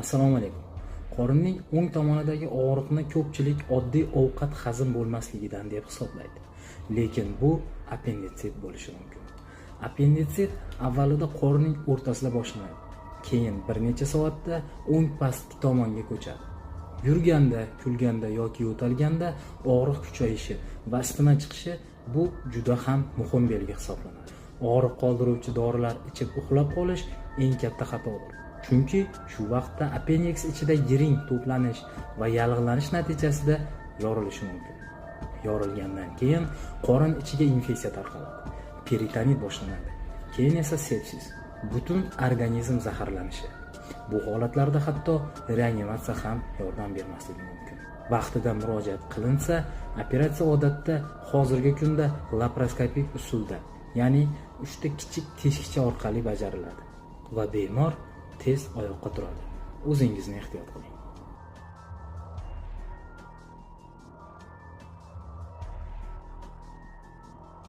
Assalomu alaykum. Qorinning o'ng tomonidagi og'riqni ko'pchilik oddiy ovqat hazm bo'lmasligidan deb hisoblaydi. Lekin bu appenditsit bo'lishi mumkin. Appenditsit avvalida qorinning o'rtasida boshlanadi. Keyin bir necha soatda o'ng pastki tomonga ko'chadi. Yurganda, kulganda yoki yo'talganda og'riq kuchayishi va isitma chiqishi bu juda ham muhim belgi hisoblanadi. Og'riq qoldiruvchi dorilar ichib uxlab qolish eng katta xatodir. Chunki shu vaqtda appendix ichida yiring to'planish va yallig'lanish natijasida yorilishi mumkin. Yorilgandan keyin qorin ichiga infeksiya tarqaladi. Peritonit boshlanadi. Keyin esa sepsis, butun organizm zaharlanishi. Bu holatlarda hatto reanimatsiya ham yordam bermasligi mumkin. Vaqtida murojaat qilinsa, operatsiya odatda hozirgi kunda laparoskopik usulda, ya'ni 3 ta kichik teshikcha orqali bajariladi va bemor tez oyoqqa turadi. O'zingizni ehtiyot qiling.